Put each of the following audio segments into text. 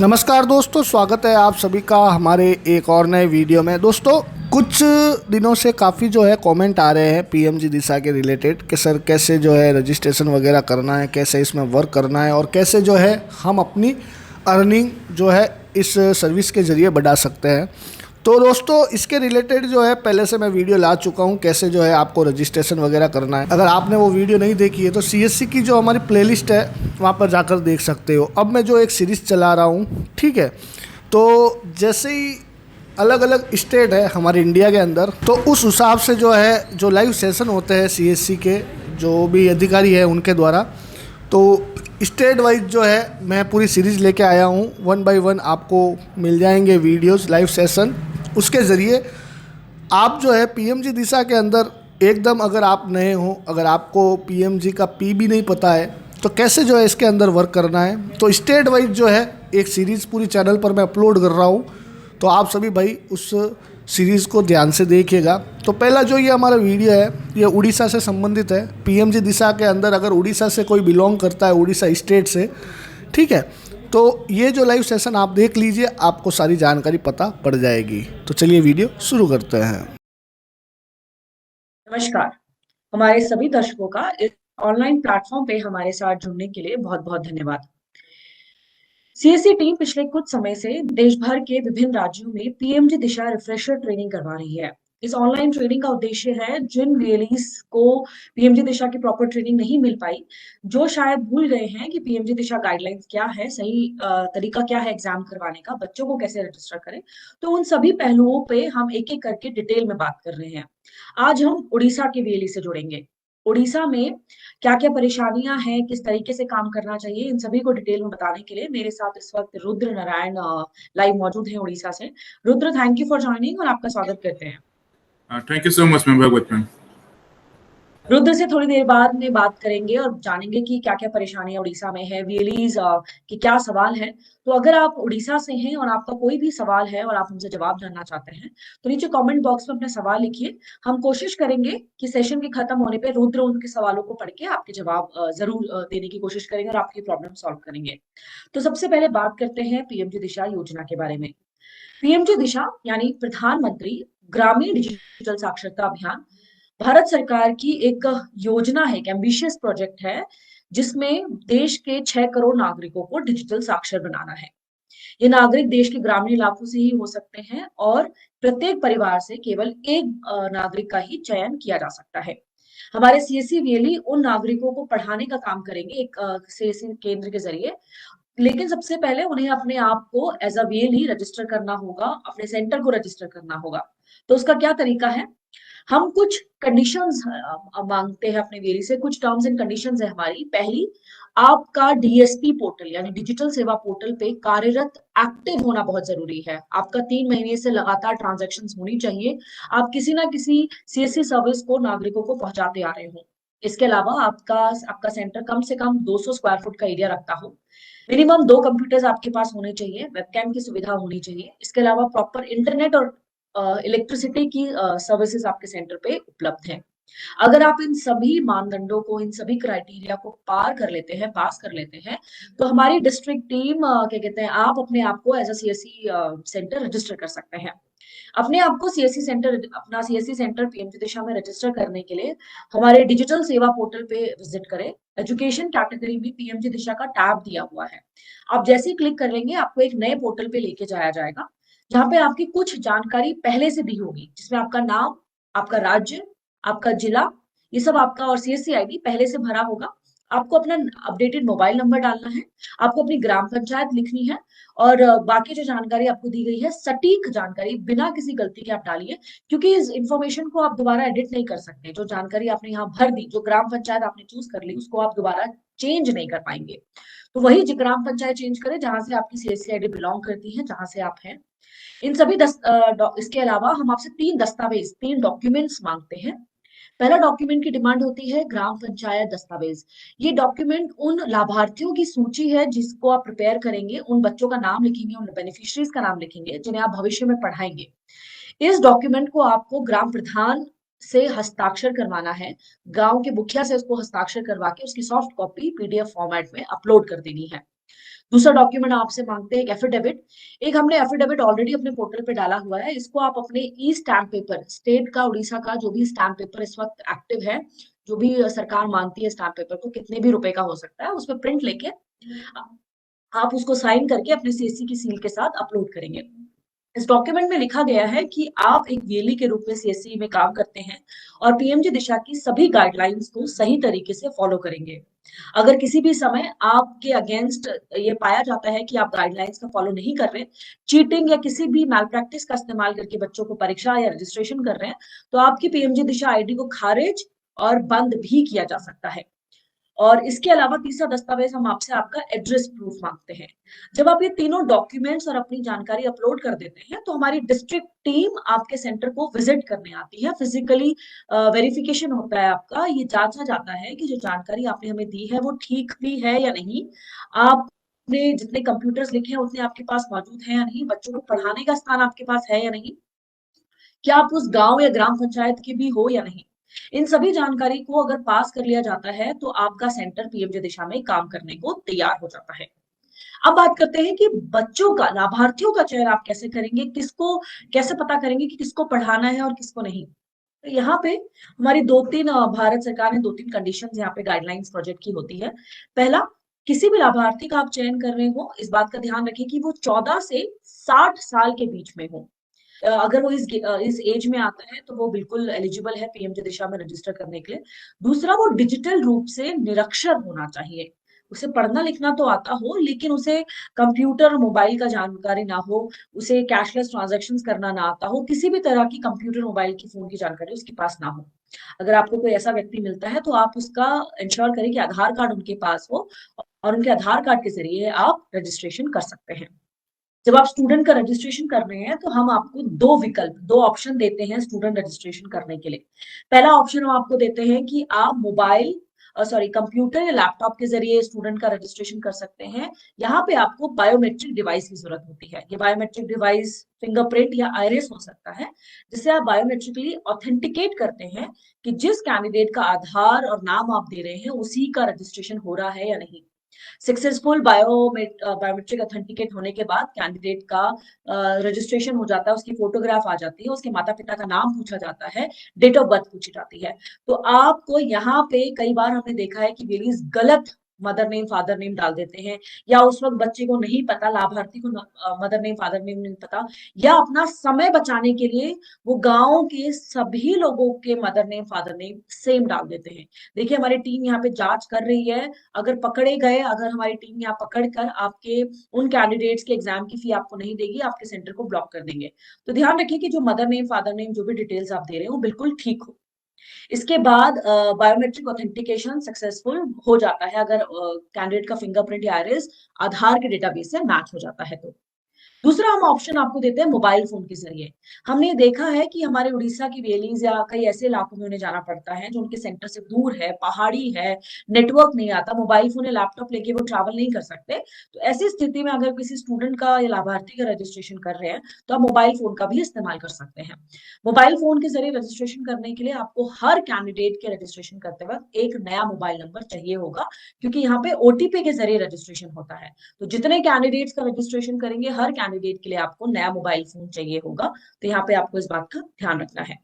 नमस्कार दोस्तों, स्वागत है आप सभी का हमारे एक और नए वीडियो में। दोस्तों, कुछ दिनों से काफ़ी जो है कमेंट आ रहे हैं पीएमजी दिशा के रिलेटेड कि सर कैसे जो है रजिस्ट्रेशन वगैरह करना है, कैसे इसमें वर्क करना है और कैसे जो है हम अपनी अर्निंग जो है इस सर्विस के ज़रिए बढ़ा सकते हैं। तो दोस्तों, इसके रिलेटेड जो है पहले से मैं वीडियो ला चुका हूँ कैसे जो है आपको रजिस्ट्रेशन वगैरह करना है। अगर आपने वो वीडियो नहीं देखी है तो सीएससी की जो हमारी प्लेलिस्ट है वहाँ पर जाकर देख सकते हो। अब मैं जो एक सीरीज़ चला रहा हूँ, ठीक है, तो जैसे ही अलग अलग स्टेट है हमारे इंडिया के अंदर, तो उस हिसाब से जो है जो लाइव सेशन होते हैं सीएससी के जो भी अधिकारी है उनके द्वारा, तो स्टेट वाइज जो है मैं पूरी सीरीज़ लेके आया हूँ। 1 बाय 1 आपको मिल जाएंगे वीडियोस लाइव सेशन। उसके ज़रिए आप जो है पीएमजी दिशा के अंदर एकदम, अगर आप नए हो, अगर आपको पीएमजी का पी भी नहीं पता है तो कैसे जो है इसके अंदर वर्क करना है, तो स्टेट वाइज जो है एक सीरीज़ पूरी चैनल पर मैं अपलोड कर रहा हूँ। तो आप सभी भाई उस सीरीज़ को ध्यान से देखिएगा। तो पहला जो ये हमारा वीडियो है ये उड़ीसा से संबंधित है। पीएमजी दिशा के अंदर अगर उड़ीसा से कोई बिलोंग करता है, उड़ीसा स्टेट से, ठीक है, तो ये जो लाइव सेशन आप देख लीजिए, आपको सारी जानकारी पता पड़ जाएगी। तो चलिए वीडियो शुरू करते हैं। नमस्कार। हमारे सभी दर्शकों का इस ऑनलाइन प्लेटफॉर्म पे हमारे साथ जुड़ने के लिए बहुत-बहुत धन्यवाद। सीएससी टीम पिछले कुछ समय से देश भर के विभिन्न राज्यों में पीएमजी दिशा रिफ्रेशर ट्रेनिंग करवा रही है। इस ऑनलाइन ट्रेनिंग का उद्देश्य है जिन वीएलईज को पीएमजी दिशा की प्रॉपर ट्रेनिंग नहीं मिल पाई, जो शायद भूल गए हैं कि पीएमजी दिशा गाइडलाइंस क्या है, सही तरीका क्या है एग्जाम करवाने का, बच्चों को कैसे रजिस्टर करें, तो उन सभी पहलुओं पे हम एक-एक करके डिटेल में बात कर रहे हैं। आज हम उड़ीसा के वीएलई से जुड़ेंगे। उड़ीसा में क्या-क्या परेशानियाँ हैं, किस तरीके से काम करना चाहिए, इन सभी को डिटेल में बताने के लिए मेरे साथ इस वक़्त रुद्र नारायण लाइव मौजूद हैं उड़ीसा से। Rudra, thank you for joining और आपका स्वागत करते हैं। Thank you so much, Ma'am Bhagwat. Rudra से थोड़ी देर बाद में बात करेंगे और जानेंगे कि क्या-क्या परेशानियाँ उड़ीसा में है, वीएलईज़ के क्या सवाल हैं। तो अगर आप उड़ीसा से हैं और आपका कोई भी सवाल है और आप हमसे जवाब जानना चाहते हैं, तो नीचे कमेंट बॉक्स में अपना सवाल लिखिए। हम कोशिश करेंगे कि सेशन के खत्म होने पे रुद्र उनके सवालों को पढ़ के आपके जवाब ज़रूर देने की कोशिश करेंगे और आपकी प्रॉब्लम सॉल्व करेंगे। तो सबसे पहले बात करते हैं पीएमजी दिशा योजना के बारे में। पीएमजी दिशा यानी प्रधानमंत्री ग्रामीण डिजिटल साक्षरता अभियान भारत सरकार की एक योजना है, एक एम्बिशियस प्रोजेक्ट है, जिसमें देश के 6 करोड़ नागरिकों को डिजिटल साक्षर बनाना है। ये नागरिक देश के ग्रामीण इलाकों से ही हो सकते हैं और प्रत्येक परिवार से केवल एक नागरिक का ही चयन किया जा सकता है। हमारे सीएससी वीएलई उन नागरिकों को पढ़ाने का काम करेंगे एक सीएससी केंद्र के जरिए, लेकिन सबसे पहले उन्हें अपने आप को एज अ वीएलई रजिस्टर करना होगा, अपने सेंटर को रजिस्टर करना होगा। तो उसका क्या तरीका है? हम कुछ कंडीशंस मांगते हैं अपने वीएलई से, कुछ टर्म्स एंड कंडीशंस है हमारी। पहली, आपका डीएसपी पोर्टल यानी डिजिटल सेवा पोर्टल पे कार्यरत एक्टिव होना बहुत जरूरी है। आपका 3 महीने से लगातार ट्रांजैक्शंस होनी चाहिए। आप किसी ना किसी सीएससी सर्विस को नागरिकों को पहुंचाते आ रहे हो। इसके अलावा आपका आपका सेंटर कम से कम 200 स्क्वायर फुट का एरिया रखता हो। मिनिमम 2 कंप्यूटर्स आपके पास होने चाहिए, वेबकैम की सुविधा होनी चाहिए। इसके अलावा प्रॉपर इंटरनेट और इलेक्ट्रिसिटी की सर्विसेज आपके सेंटर पे उपलब्ध हैं। अगर आप इन सभी मानदंडों को, इन सभी क्राइटेरिया को पार कर लेते हैं, पास कर लेते हैं, तो हमारी डिस्ट्रिक्ट टीम क्या कहते हैं, आप अपने आप को as a CSC centre register कर सकते हैं। अपने आप को सीएससी सेंटर, अपना सीएससी सेंटर पीएमजी दिशा में रजिस्टर करने के लिए हमारे डिजिटल सेवा पोर्टल पे विजिट करें। एजुकेशन कैटेगरी में पीएमजी दिशा का टैब दिया हुआ है। आप जैसे ही क्लिक करेंगे आपको एक नए पोर्टल पे लेके जाया जाएगा, जहाँ पे आपकी कुछ जानकारी पहले से दी होगी, जिसमें आपका नाम, आपका राज्य, आपका जिला, ये सब आपका और सीएससी आईडी पहले से भरा होगा। आपको अपना अपडेटेड मोबाइल नंबर डालना है, आपको अपनी ग्राम पंचायत लिखनी है और बाकी जो जानकारी आपको दी गई है, सटीक जानकारी बिना किसी गलती के आप डालिए, क्योंकि इस इंफॉर्मेशन को आप दोबारा एडिट नहीं कर सकते। जो जानकारी आपने यहाँ भर दी, जो ग्राम पंचायत आपने चूज कर ली, उसको आप दोबारा चेंज नहीं कर पाएंगे। तो वही ग्राम पंचायत चेंज करें जहां से आपकी सीएससी आईडी बिलोंग करती है, जहां से आप हैं। इन सभी इसके अलावा हम आपसे 3 दस्तावेज, 3 डॉक्यूमेंट्स मांगते हैं। पहला डॉक्यूमेंट की डिमांड होती है ग्राम पंचायत दस्तावेज। ये डॉक्यूमेंट उन लाभार्थियों की सूची है जिसको आप प्रिपेयर करेंगे, उन बच्चों का नाम लिखेंगे, उन बेनिफिशियरीज का नाम लिखेंगे जिन्हें आप भविष्य में पढ़ाएंगे। इस डॉक्यूमेंट को आपको ग्राम प्रधान से हस्ताक्षर करवाना है, गांव के मुखिया से उसको हस्ताक्षर करवा के उसकी सॉफ्ट कॉपी पीडीएफ फॉर्मेट में अपलोड कर देनी है। दूसरा डॉक्यूमेंट आपसे मांगते हैं एक एफिडेविट। एक हमने एफिडेविट ऑलरेडी अपने पोर्टल पे डाला हुआ है, इसको आप अपने ई स्टैम्प पेपर, स्टेट का, उड़ीसा का जो भी स्टैम्प पेपर इस वक्त एक्टिव है, जो भी सरकार मानती है स्टैम्प पेपर को, कितने भी रुपए का हो सकता है, उस पर प्रिंट लेके आप उसको साइन करके अपने सीएससी की सील के साथ अपलोड करेंगे। इस डॉक्यूमेंट में लिखा गया है कि आप एक वीएलई के रूप में सीएससी में काम करते हैं और पीएमजी दिशा की सभी गाइडलाइंस को सही तरीके से फॉलो करेंगे। अगर किसी भी समय आपके अगेंस्ट ये पाया जाता है कि आप गाइडलाइंस का फॉलो नहीं कर रहे, चीटिंग या किसी भी मैल प्रैक्टिस का इस्तेमाल करके बच्चों को परीक्षा या रजिस्ट्रेशन कर रहे हैं, तो आपकी पीएमजी दिशा आईडी को खारिज और बंद भी किया जा सकता है। और इसके अलावा तीसरा दस्तावेज हम आपसे आपका एड्रेस प्रूफ मांगते हैं। जब आप ये तीनों डॉक्यूमेंट्स और अपनी जानकारी अपलोड कर देते हैं, तो हमारी डिस्ट्रिक्ट टीम आपके सेंटर को विजिट करने आती है। फिजिकली वेरिफिकेशन होता है आपका, ये जांचा जाता है कि जो जानकारी आपने हमें दी है वो ठीक भी है या नहीं, आपने जितने कंप्यूटर्स लिखे हैं उतने आपके पास मौजूद हैं या नहीं, बच्चों को पढ़ाने का स्थान आपके पास है या नहीं, क्या आप उस गांव या ग्राम पंचायत के भी हो या नहीं। इन सभी जानकारी को अगर पास कर लिया जाता है तो आपका सेंटर पीएमजे दिशा में काम करने को तैयार हो जाता है। अब बात करते हैं कि बच्चों का, लाभार्थियों का चयन आप कैसे करेंगे, किसको कैसे पता करेंगे कि किसको पढ़ाना है और किसको नहीं। तो यहाँ पे हमारी दो तीन भारत सरकार ने दो तीन कंडीशंस यहाँ पे गाइडलाइंस प्रोजेक्ट की होती है। पहला, किसी भी लाभार्थी का आप चयन कर रहे हो, इस बात का ध्यान रखें कि वो 14 से 60 साल के बीच में हो। अगर वो इस एज में आता है तो वो बिल्कुल एलिजिबल है पीएमजे दिशा में रजिस्टर करने के लिए। दूसरा, वो डिजिटल रूप से निरक्षर होना चाहिए, उसे पढ़ना लिखना तो आता हो लेकिन उसे कंप्यूटर मोबाइल का जानकारी ना हो, उसे कैशलेस ट्रांजैक्शंस करना ना आता हो, किसी भी तरह की कंप्यूटर मोबाइल की फोन की जानकारी उसके पास ना हो। अगर आपको कोई ऐसा व्यक्ति मिलता है तो आप उसका इंश्योर करें कि आधार कार्ड उनके पास हो और उनके आधार कार्ड के जरिए आप रजिस्ट्रेशन कर सकते हैं। जब आप स्टूडेंट का रजिस्ट्रेशन कर रहे हैं तो हम आपको दो विकल्प, दो ऑप्शन देते हैं स्टूडेंट रजिस्ट्रेशन करने के लिए। पहला ऑप्शन हम आपको देते हैं कि आप मोबाइल कंप्यूटर या लैपटॉप के जरिए स्टूडेंट का रजिस्ट्रेशन कर सकते हैं। यहाँ पे आपको बायोमेट्रिक डिवाइस की जरूरत होती है। ये बायोमेट्रिक डिवाइस फिंगरप्रिंट या आइरिस हो सकता है, जिससे आप बायोमेट्रिकली ऑथेंटिकेट करते हैं कि जिस कैंडिडेट का आधार और नाम आप दे रहे हैं उसी का रजिस्ट्रेशन हो रहा है या नहीं। सक्सेसफुल बायोमेट्रिक ऑथेंटिकेट होने के बाद कैंडिडेट का रजिस्ट्रेशन हो जाता है, उसकी फोटोग्राफ आ जाती है, उसके माता पिता का नाम पूछा जाता है, डेट ऑफ बर्थ पूछी जाती है। तो आपको यहाँ पे कई बार हमने देखा है कि वेलीज गलत मदर नेम फादर नेम डाल देते हैं, या उस वक्त बच्चे को नहीं पता, लाभार्थी को मदर नेम फादर नेम नहीं पता, या अपना समय बचाने के लिए वो गांव के सभी लोगों के mother name father name same डाल देते हैं। देखिए, हमारी टीम यहाँ पे जांच कर रही है। अगर पकड़े गए, अगर हमारी टीम यहाँ पकड़ कर आपके उन कैंडिडेट्स के एग्जाम की फी आपको नहीं देगी, आपके सेंटर को ब्लॉक कर देंगे। तो ध्यान रखिए कि जो मदर नेम फादर नेम जो भी डिटेल्स आप दे रहे हो बिल्कुल ठीक हो। इसके बाद बायोमेट्रिक ऑथेंटिकेशन सक्सेसफुल हो जाता है अगर कैंडिडेट का फिंगरप्रिंट या आइरिस आधार के डेटाबेस से मैच हो जाता है। तो दूसरा हम ऑप्शन आपको देते हैं मोबाइल फोन के जरिए। हमने देखा है कि हमारे उड़ीसा की वेलीज या कई ऐसे इलाकों में उन्हें जाना पड़ता है जो उनके सेंटर से दूर है, पहाड़ी है, नेटवर्क नहीं आता, मोबाइल फोन या लैपटॉप लेके वो ट्रैवल नहीं कर सकते। तो ऐसी स्थिति में अगर किसी स्टूडेंट का या लाभार्थी का रजिस्ट्रेशन कर रहे हैं तो आप मोबाइल फोन का भी इस्तेमाल कर सकते हैं। मोबाइल फोन के जरिए रजिस्ट्रेशन करने के लिए आपको हर कैंडिडेट के रजिस्ट्रेशन करते वक्त एक नया मोबाइल नंबर चाहिए होगा, क्योंकि यहाँ पे ओटीपी के जरिए रजिस्ट्रेशन होता है। तो जितने कैंडिडेट्स का रजिस्ट्रेशन करेंगे हर कैंडिडेट के लिए आपको नया मोबाइल फोन चाहिए होगा। तो यहाँ पे आपको इस बात का ध्यान रखना है।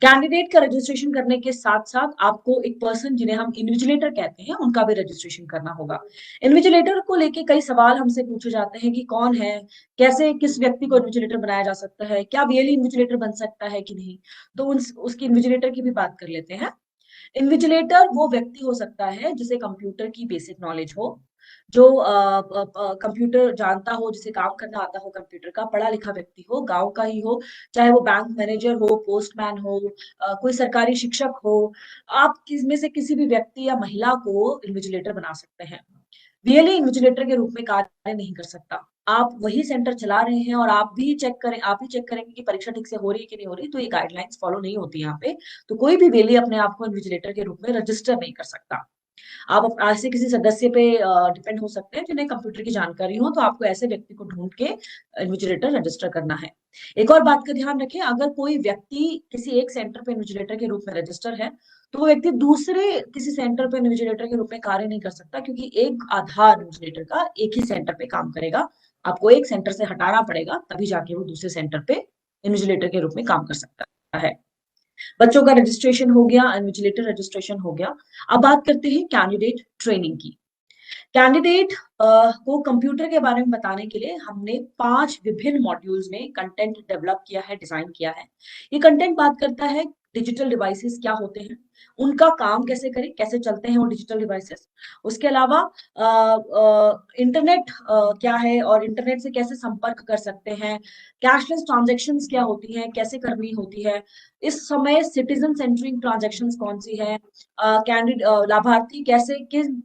कैंडिडेट का रजिस्ट्रेशन करने के साथ साथ आपको एक पर्सन, जिन्हें हम इन्विजिलेटर कहते हैं, उनका भी रजिस्ट्रेशन करना होगा। इन्विजिलेटर को लेके कई सवाल हमसे पूछे जाते हैं कि कौन है, कैसे, किस व्यक्ति को इन्विजिलेटर बनाया जा सकता है, क्या वीएलई इन्विजिलेटर बन सकता है कि नहीं। तो उसकी इन्विजिलेटर की भी बात कर लेते हैं। इन्विजिलेटर वो व्यक्ति हो सकता है जिसे कंप्यूटर की बेसिक नॉलेज हो, जो कंप्यूटर जानता हो, जिसे काम करना आता हो कंप्यूटर का, पढ़ा लिखा व्यक्ति हो, गांव का ही हो, चाहे वो बैंक मैनेजर हो, पोस्टमैन हो, कोई सरकारी शिक्षक हो। आप किसमें से किसी भी व्यक्ति या महिला को इन्विजिलेटर बना सकते हैं। वीएलई इन्विजिलेटर के रूप में कार्य नहीं कर सकता। आप वही सेंटर चला रहे हैं और आप ही चेक करेंगे कि परीक्षा ठीक से हो रही है कि नहीं हो रही, तो ये गाइडलाइंस फॉलो नहीं होती यहाँ पे। तो कोई भी वीएलई अपने आप को इन्विजिलेटर के रूप में रजिस्टर नहीं कर सकता। आप ऐसे किसी सदस्य पे डिपेंड हो सकते हैं जिन्हें कंप्यूटर की जानकारी हो, तो आपको ऐसे व्यक्ति को ढूंढ के इन्विजिलेटर रजिस्टर करना है। एक और बात का ध्यान रखें, अगर कोई व्यक्ति किसी एक सेंटर पे इन्विजिलेटर के रूप में रजिस्टर है, तो वो व्यक्ति दूसरे किसी सेंटर पे इन्विजिलेटर के रूप में कार्य नहीं कर सकता, क्योंकि एक आधार इन्विजिलेटर का एक ही सेंटर पे काम करेगा। आपको एक सेंटर से हटाना पड़ेगा, तभी जाके वो दूसरे सेंटर पे इन्विजिलेटर के रूप में काम कर सकता है। बच्चों का रजिस्ट्रेशन हो गया, इन्विजिलेटर रजिस्ट्रेशन हो गया। अब बात करते हैं कैंडिडेट ट्रेनिंग की। कैंडिडेट को कंप्यूटर के बारे में बताने के लिए हमने 5 विभिन्न मॉड्यूल्स में कंटेंट डेवलप किया है, डिजाइन किया है। ये कंटेंट बात करता है डिजिटल डिवाइसेस क्या होते हैं, उनका काम कैसे करें, कैसे चलते हैं वो डिजिटल डिवाइसेस। उसके अलावा इंटरनेट क्या है और इंटरनेट से कैसे संपर्क कर सकते हैं, कैशलेस ट्रांजैक्शंस क्या होती हैं, कैसे करनी होती है, इस समय सिटीजन सेंटरिंग ट्रांजैक्शंस कौन सी है, कैंडिडेट लाभार्थी कैसे किन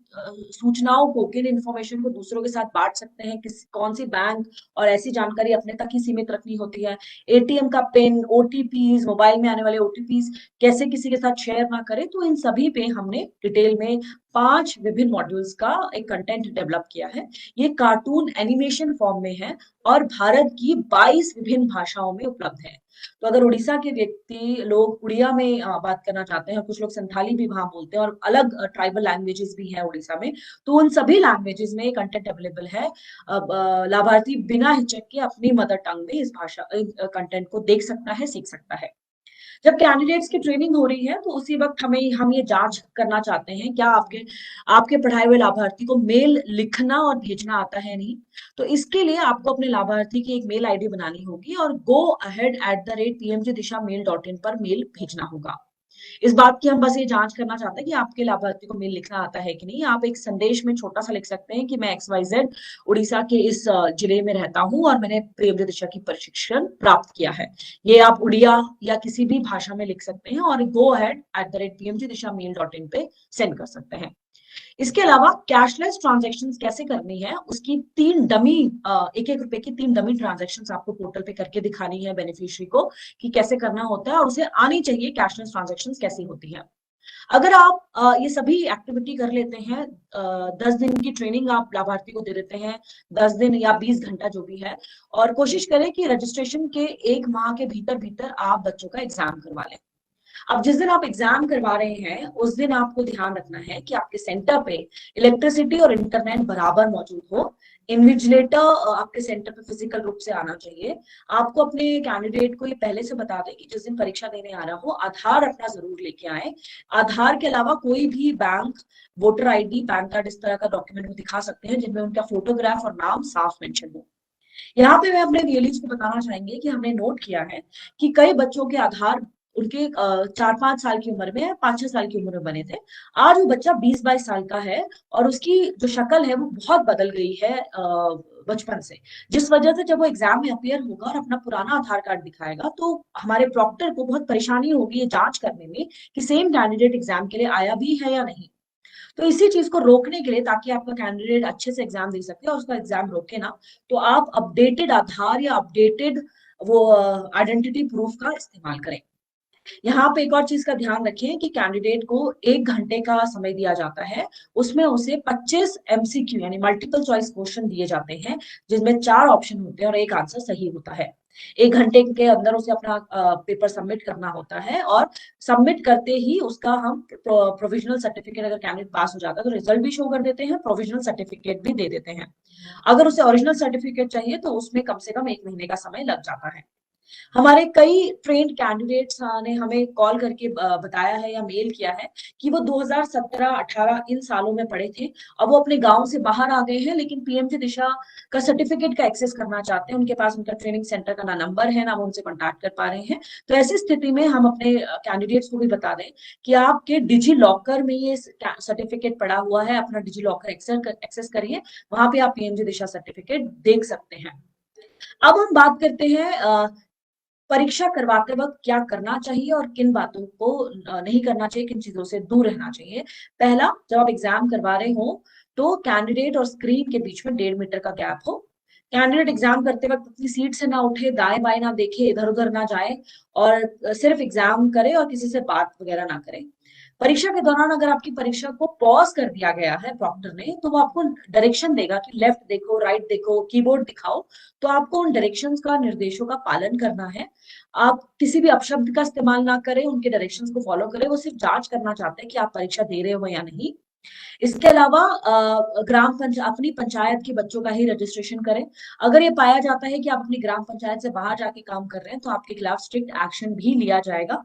सूचनाओं को, किन इंफॉर्मेशन को दूसरों के साथ बांट सकते हैं, किस कौन सी बैंक और ऐसी जानकारी अपने तक ही सीमित रखनी होती है, एटीएम का पिन, ओटीपीज, मोबाइल में आने वाले ओटीपीज कैसे किसी के साथ शेयर ना करें। तो इन सभी पे हमने डिटेल में 5 विभिन्न मॉड्यूल्स का एक कंटेंट डेवलप किया है। ये कार्टून एनिमेशन फॉर्म में है और भारत की 22 विभिन्न भाषाओं में उपलब्ध है। तो अगर उड़ीसा के व्यक्ति लोग उड़िया में बात करना चाहते हैं, कुछ लोग संथाली भी वहां बोलते हैं और अलग ट्राइबल लैंग्वेजेस भी हैं उड़ीसा में, तो उन सभी लैंग्वेजेस में कंटेंट अवेलेबल है। अब लाभार्थी बिना हिचक के अपनी मदर टंग में इस भाषा कंटेंट को देख सकता है, सीख सकता है। जब कैंडिडेट्स की ट्रेनिंग हो रही है, तो उसी वक्त हम ये जांच करना चाहते हैं क्या आपके आपके पढ़ाए हुए लाभार्थी को मेल लिखना और भेजना आता है नहीं। तो इसके लिए आपको अपने लाभार्थी की एक मेल आईडी बनानी होगी और go@pmgdisha.mail.in पर मेल भेजना होगा। इस बात की हम बस ये जांच करना चाहते हैं कि आपके लाभार्थी को मेल लिखना आता है कि नहीं। आप एक संदेश में छोटा सा लिख सकते हैं कि मैं XYZ उड़ीसा के इस जिले में रहता हूं और मैंने प्रियव्रत दिशा की प्रशिक्षण प्राप्त किया है। ये आप उड़िया या किसी भी भाषा में लिख सकते हैं और go@pmgdisha.mail.in पे सेंड कर सकते हैं। इसके अलावा कैशलेस ट्रांजैक्शंस कैसे करनी है, उसकी 3 डमी ₹1 की 3 डमी ट्रांजैक्शंस आपको पोर्टल पे करके दिखानी है बेनिफिशियरी को कि कैसे करना होता है और उसे आनी चाहिए कैशलेस ट्रांजैक्शंस कैसी होती है। अगर आप ये सभी एक्टिविटी कर लेते हैं, 10 दिन की ट्रेनिंग आप लाभार्थी को दे देते हैं, 10 दिन या 20 घंटा जो भी है, और कोशिश करें कि रजिस्ट्रेशन के 1 माह के भीतर भीतर आप बच्चों का एग्जाम करवा लें। अब जिस दिन आप एग्जाम करवा रहे हैं, उस दिन आपको ध्यान रखना है कि आपके सेंटर पे इलेक्ट्रिसिटी और इंटरनेट बराबर मौजूद हो। इन्विजिलेटर आपके सेंटर पे फिजिकल रूप से आना चाहिए। आपको अपने कैंडिडेट को ये पहले से बता दें कि जिस दिन परीक्षा देने आ रहा हो, आधार अपना जरूर लेके आए। आधार के अलावा कोई भी bank, voter ID, pan card, इस तरह का डॉक्यूमेंट वो दिखा सकते हैं जिनमें उनका फोटोग्राफ और नाम साफ मेंशन हो। यहाँ पे मैं अपने VLEs को बताना चाहेंगे कि हमने नोट किया है कि कई बच्चों के आधार उनके 4-5 साल की उम्र में, 5-6 साल की उम्र में बने थे। आज वो बच्चा 20-22 साल का है और उसकी जो शक्ल है वो बहुत बदल गई है बचपन से, जिस वजह से जब वो एग्जाम में अपीयर होगा और अपना पुराना आधार कार्ड दिखाएगा, तो हमारे प्रॉक्टर को बहुत परेशानी होगी ये जांच करने में कि सेम कैंडिडेट एग्जाम के लिए आया भी है या नहीं। तो इसी चीज को रोकने के लिए, ताकि आपका कैंडिडेट अच्छे से एग्जाम दे सके और उसका एग्जाम रोके ना, तो आप अपडेटेड आधार या अपडेटेड वो आइडेंटिटी प्रूफ का इस्तेमाल करें। यहाँ पे एक और चीज का ध्यान रखें कि कैंडिडेट को 1 घंटे का समय दिया जाता है। उसमें उसे 25 MCQ यानी मल्टीपल चॉइस क्वेश्चन दिए जाते हैं, जिसमें 4 ऑप्शन होते हैं और एक आंसर सही होता है। 1 घंटे के अंदर उसे अपना पेपर सबमिट करना होता है और सबमिट करते ही उसका हम प्रोविजनल सर्टिफिकेट, अगर कैंडिडेट पास हो जाता है तो रिजल्ट भी शो कर देते हैं, प्रोविजनल सर्टिफिकेट भी दे देते हैं। अगर उसे ओरिजिनल सर्टिफिकेट चाहिए तो उसमें कम से कम 1 महीने का समय लग जाता है। हमारे कई ट्रेंड कैंडिडेट्स ने हमें कॉल करके बताया है या मेल किया है कि वो 2017-18 इन सालों में पढ़े थे, अब वो अपने गांव से बाहर आ गए हैं, लेकिन पीएमजी दिशा का सर्टिफिकेट का एक्सेस करना चाहते हैं। उनके पास उनका ट्रेनिंग सेंटर का ना नंबर है, ना वो उनसे कॉन्टैक्ट कर पा रहे हैं। तो ऐसी स्थिति में हम अपने कैंडिडेट्स को भी बता दें कि आपके डिजी लॉकर में ये सर्टिफिकेट पड़ा हुआ है, अपना डिजी लॉकर एक्सेस करिए, वहां पे आप पीएमजी दिशा सर्टिफिकेट देख सकते हैं। अब हम बात करते हैं परीक्षा करवाते वक्त क्या करना चाहिए और किन बातों को नहीं करना चाहिए, किन चीजों से दूर रहना चाहिए। पहला, जब आप एग्जाम करवा रहे हो तो कैंडिडेट और स्क्रीन के बीच में 1.5 मीटर का गैप हो। कैंडिडेट एग्जाम करते वक्त अपनी सीट से ना उठे, दाएं बाएं ना देखे, इधर उधर ना जाए और सिर्फ एग्जाम करे और किसी से बात वगैरह ना करे। परीक्षा के दौरान अगर आपकी परीक्षा को पॉज कर दिया गया है प्रॉक्टर ने, तो वो आपको डायरेक्शन देगा कि लेफ्ट देखो, राइट देखो, कीबोर्ड दिखाओ। तो आपको उन डायरेक्शंस का, निर्देशों का पालन करना है। आप किसी भी अपशब्द का इस्तेमाल ना करें, उनके डायरेक्शंस को फॉलो करें। वो सिर्फ जांच करना चाहते हैं कि आप परीक्षा दे रहे हो या नहीं। इसके अलावा अपनी पंचायत के बच्चों का ही रजिस्ट्रेशन करें। अगर ये पाया जाता है कि आप अपनी ग्राम पंचायत से बाहर जाके काम कर रहे हैं, तो आपके खिलाफ स्ट्रिक्ट एक्शन भी लिया जाएगा।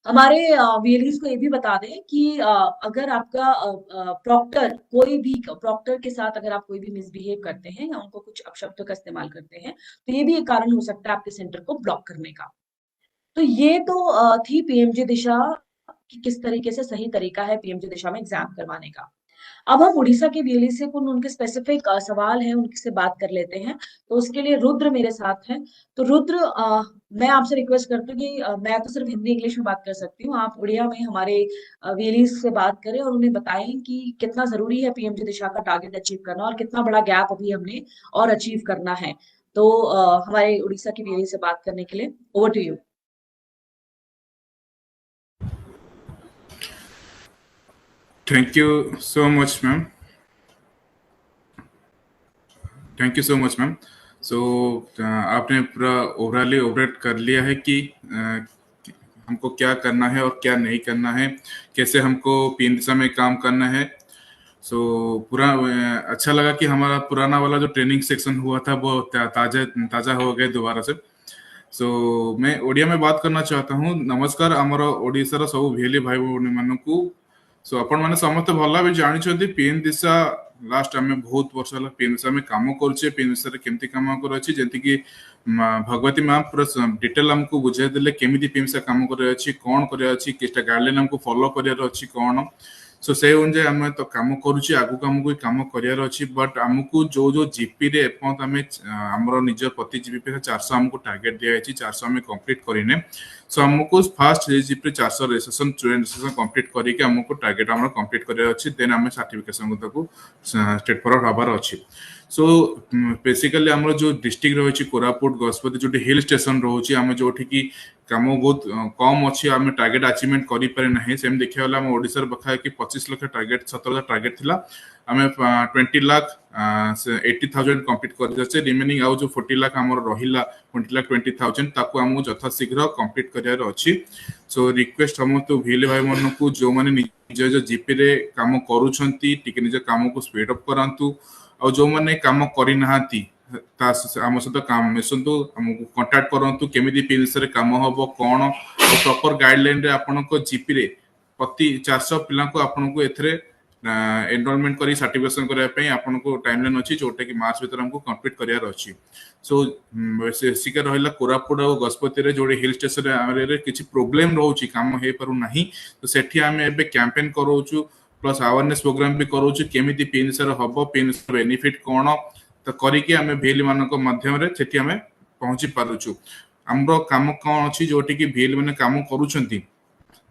हमारे वीएलईज को ये भी बता दें कि अगर आपका प्रॉक्टर कोई भी प्रॉक्टर के साथ अगर आप कोई भी मिसबिहेव करते हैं या उनको कुछ अपशब्दों का इस्तेमाल करते हैं, तो ये भी एक कारण हो सकता है आपके सेंटर को ब्लॉक करने का। तो ये तो थी पीएमजी दिशा कि किस तरीके से सही तरीका है पीएमजी दिशा में एग्जाम करवाने का। अब हम उड़ीसा के वीएलई से कुछ उनके स्पेसिफिक सवाल हैं, उनसे बात कर लेते हैं। तो उसके लिए रुद्र मेरे साथ हैं। तो रुद्र, मैं आपसे रिक्वेस्ट करती हूँ कि मैं तो सिर्फ हिंदी इंग्लिश में बात कर सकती हूँ, आप उड़िया में हमारे वीएलई से बात करें और उन्हें बताएं कि कितना जरूरी है पीएमजी दिशा का टारगेट अचीव करना और कितना बड़ा गैप अभी हमने और अचीव करना है। तो हमारे उड़ीसा की वीएलई से बात करने के लिए over to you. Thank you so much, ma'am. Thank you so much ma'am. So आपने पूरा ओवरऑली ओवररेट कर लिया है कि हमको क्या करना है और क्या नहीं करना है, कैसे हमको पीएम दिशा में काम करना है। सो पूरा अच्छा लगा कि हमारा पुराना वाला जो ट्रेनिंग सेक्शन हुआ था वो ताजा हो गया दोबारा से। सो मैं ओडिया में बात करना चाहता हूँ। नमस्कार आमर ओडिशार सब भिएली भाई भौणी मानकू। सो आपण मैंने समस्त भल भाव जानते पीएम दिशा लास्ट आम बहुत वर्ष है पीएम दिशा में कम कर पीएम दिशा केमती कम कर जमी कि भगवती मैम पूरा डिटेल आमको बुझाई देले केमी पीएम दिशा कम कर कौन कर गाइडलाइन आमको फॉलो कर कौन। सो से अनुसार आम तो कम करुचे आगू आमको कम करार अच्छी बट आमको जो जो जीपी रे आमर निज प्रति जीपी 400 आमको टार्गेट दिखाई 400 आम कंप्लीट करें। सो आमको fast GP 400 registration student registration complete करके आमको टार्गेट आम कंप्लीट करार अच्छी देन आम सर्टिफिकेशन को स्टेट फॉरवर्ड हबार अच्छी। सो बेसिकली आम जो डिस्ट्रिक्ट रही कोरापुट गजपति जो हिल स्टेशन रोचे आम जो कम बहुत कम अच्छी आम टार्गेट अचीवमेंट करें सेम देखा आम ओडिशा पाखापाखि 25 लाख टार्गेट 17 लाख टार्गेट थिला आम 20 लाख 80,000 कंप्लीट कर रिमेनिंग आउ जो 40 लाख आम रहा 20 लाख 20,000 ताकू आमको यथाशीघ्र कंप्लीट करार अच्छी। सो रिक्वेस्ट समस्त भिएली भाई मन को जो मैंने निज जीपी रे काम करुँच निज काम को स्पीड अप करातु और जो मैंने काम करना आम सहित काम मिसतु आमको कंटाक्ट करूँ केमी पीएम दिशा कम हम कौन प्रॉपर गाइडलाइन आपण जीपी रे प्रति 400 पिला आपन को एथरे एनरोलमेंट करी सर्टिफिकेशन करने आपन को टाइमलाइन अच्छी जोटा कि मार्च भीतर हमको कंप्लीट करार अच्छी। सो बेसिक रहा कोरापुट और गजपति रे जो हिल स्टेशन रे किसी प्रोब्लेम रोचे काम हो पारु नहीं। तो सेठी आम एबे कैंपेन करोचु प्लस अवेयरनेस प्रोग्राम भी करोचु केमी पीएम दिशा हम पीएम दिशा बेनिफिट कौन तो करके आम भिएली मान मध्यम से आम पहुंची पारुचु। आमर काम कौन अच्छी जोटि कि भिएली मैंने काम करुँच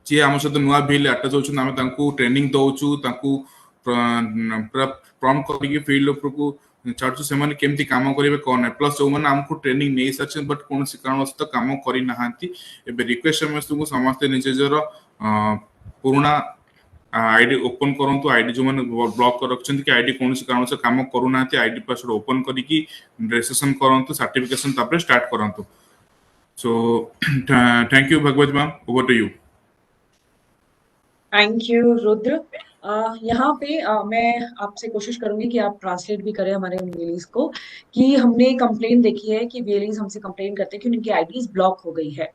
जी आम सहित नुआ भिएली अटैच होचुन आम ट्रेनिंग दौचु पूरा प्रॉम्प्ट करके फील्ड उपरको छाड़ू से केमती काम करेंगे कौन है प्लस जो मैंने आमको ट्रेनिंग नहीं सारी बट कौन कारण तो कम करना रिक्वेस्ट समस्ते निजर पुराना आईडी ओपन करूँ आईडी जो मैंने ब्लॉक कर रखते कि आईडी कौन कारण से कम करूना आईडी पासवर्ड ओपन करके रजिस्ट्रेशन करूँ सर्टिफिकेशन स्टार्ट करूँ। So thank you Bhagwati ma'am over to you. Thank you Rudra. यहाँ पे मैं आपसे कोशिश करूंगी कि आप ट्रांसलेट भी करें हमारे उन वीएलईज को कि हमने कंप्लेन देखी है कि वीएलईज हमसे कंप्लेन करते हैं कि उनकी आईडीज ब्लॉक हो गई है।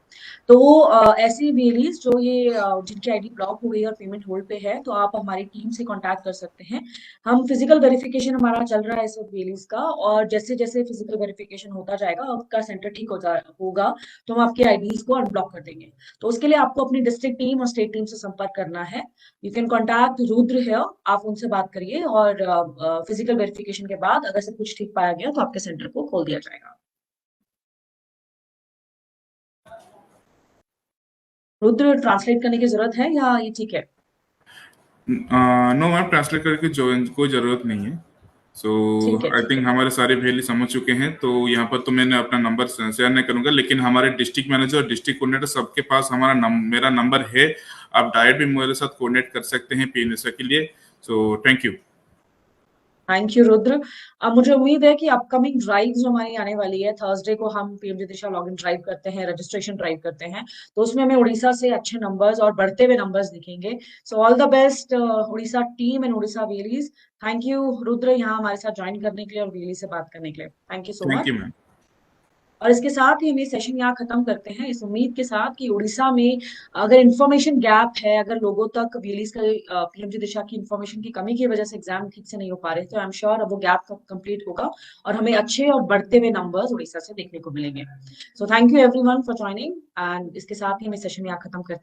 तो ऐसे वीएलईज जो ये जिनकी आईडी ब्लॉक हो गई और पेमेंट होल्ड पे है, तो आप हमारी टीम से कांटेक्ट कर सकते हैं। हम फिजिकल वेरिफिकेशन हमारा चल रहा है इस वक्त वीएलईज का, और जैसे जैसे फिजिकल वेरिफिकेशन होता जाएगा आपका सेंटर ठीक होगा तो हम आपकी आईडीज को अनब्लॉक कर देंगे। तो उसके लिए आपको अपनी डिस्ट्रिक्ट टीम और स्टेट टीम से संपर्क करना है। यू कैन कॉन्टैक्ट रुद्र है, आप उनसे बात करिए और फिजिकल वेरिफिकेशन के बाद अगर सब कुछ ठीक पाया गया तो आपके सेंटर को खोल दिया जाएगा। रुद्र, ट्रांसलेट करने की जरूरत है या ये ठीक है? नो मैम ट्रांसलेट करके कोई जरूरत नहीं है। सो आई थिंक हमारे सारे भिएली समझ चुके हैं। तो यहाँ पर तो मैंने अपना नंबर शेयर नहीं करूंगा, लेकिन हमारे डिस्ट्रिक्ट मैनेजर और डिस्ट्रिक्ट कोऑर्डिनेटर सबके पास मेरा नंबर है। आप डायरेक्ट भी मेरे साथ कोऑर्डिनेट कर सकते हैं पीएम दिशा के लिए। सो thank you. Thank you Rudra. अब मुझे उम्मीद है कि अपकमिंग ड्राइव जो हमारी आने वाली है, थर्सडे को हम पीएमजी दिशा लॉगिन ड्राइव करते हैं, रजिस्ट्रेशन ड्राइव करते हैं, तो उसमें हमें उड़ीसा से अच्छे नंबर्स और बढ़ते हुए नंबर्स दिखेंगे। So all the best Orissa team and Orissa Valli's. Thank you Rudra यहाँ हमारे साथ ज्वाइन करने के लिए और वेली से बात करने के लिए। Thank you so thank much. You ma'am. और इसके साथ ही हम ये सेशन यहाँ खत्म करते हैं इस उम्मीद के साथ कि उड़ीसा में अगर इंफॉर्मेशन गैप है, अगर लोगों तक वेलीज का पीएमजी दिशा की इंफॉर्मेशन की कमी की वजह से एग्जाम ठीक से नहीं हो पा रहे, तो आई एम श्योर अब वो गैप कंप्लीट होगा और हमें अच्छे और बढ़ते हुए नंबर्स उड़ीसा से देखने को मिलेंगे। सो thank you everyone for joining and इसके साथ ही हम इस सेशन यहाँ खत्म करते हैं।